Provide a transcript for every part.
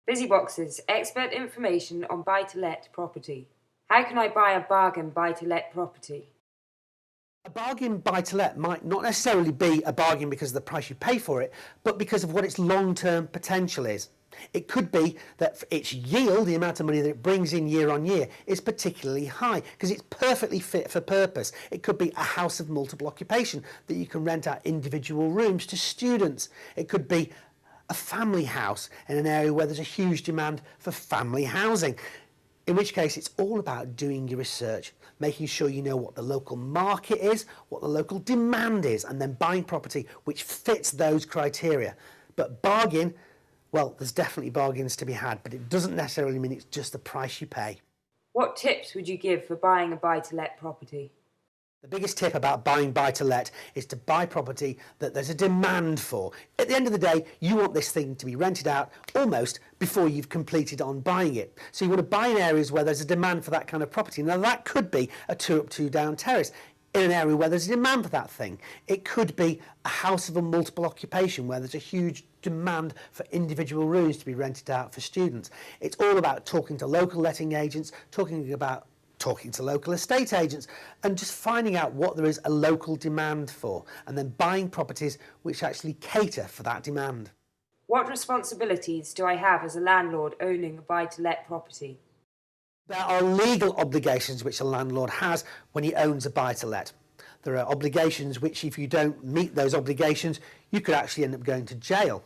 BusyBox's expert information on buy-to-let property. How can I buy a bargain buy-to-let property? A bargain buy-to-let might not necessarily be a bargain because of the price you pay for it, but because of what its long-term potential is. It could be that its yield, the amount of money that it brings in year on year, is particularly high because it's perfectly fit for purpose. It could be a house of multiple occupation that you can rent out individual rooms to students. It could be a family house in an area where there's a huge demand for family housing. In which case, it's all about doing your research, making sure you know what the local market is, what the local demand is, and then buying property which fits those criteria. But bargain, well, there's definitely bargains to be had, but it doesn't necessarily mean it's just the price you pay. What tips would you give for buying a buy-to-let property? The biggest tip about buying buy-to-let is to buy property that there's a demand for. At the end of the day, you want this thing to be rented out almost before you've completed on buying it. So you want to buy in areas where there's a demand for that kind of property. Now that could be a 2-up, 2-down terrace in an area where there's a demand for that thing. It could be a house of a multiple occupation where there's a huge demand for individual rooms to be rented out for students. It's all about talking to local letting agents, talking to local estate agents and just finding out what there is a local demand for and then buying properties which actually cater for that demand. What responsibilities do I have as a landlord owning a buy-to-let property? There are legal obligations which a landlord has when he owns a buy-to-let. There are obligations which, if you don't meet those obligations, you could actually end up going to jail.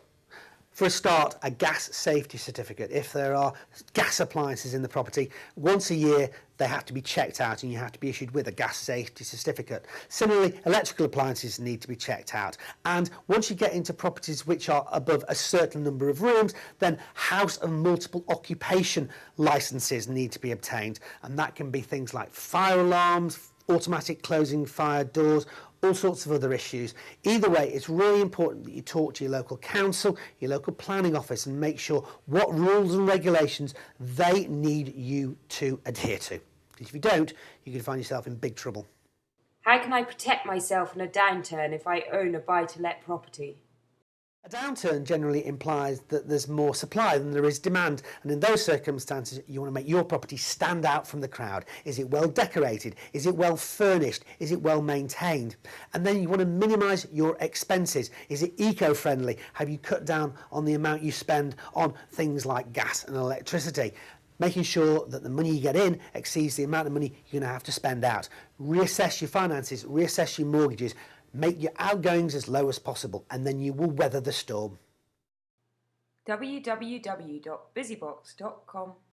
For a start, a gas safety certificate. If there are gas appliances in the property, once a year they have to be checked out and you have to be issued with a gas safety certificate. Similarly, electrical appliances need to be checked out. And once you get into properties which are above a certain number of rooms, then house of multiple occupation licenses need to be obtained. And that can be things like fire alarms, automatic closing fire doors, all sorts of other issues. Either way, it's really important that you talk to your local council, your local planning office, and make sure what rules and regulations they need you to adhere to. If you don't, you can find yourself in big trouble. How can I protect myself in a downturn if I own a buy-to-let property? A downturn generally implies that there's more supply than there is demand, and in those circumstances you want to make your property stand out from the crowd. Is it well decorated? Is it well furnished? Is it well maintained? And then you want to minimise your expenses. Is it eco-friendly? Have you cut down on the amount you spend on things like gas and electricity? Making sure that the money you get in exceeds the amount of money you're going to have to spend out. Reassess your finances, reassess your mortgages. Make your outgoings as low as possible, and then you will weather the storm. www.busybox.com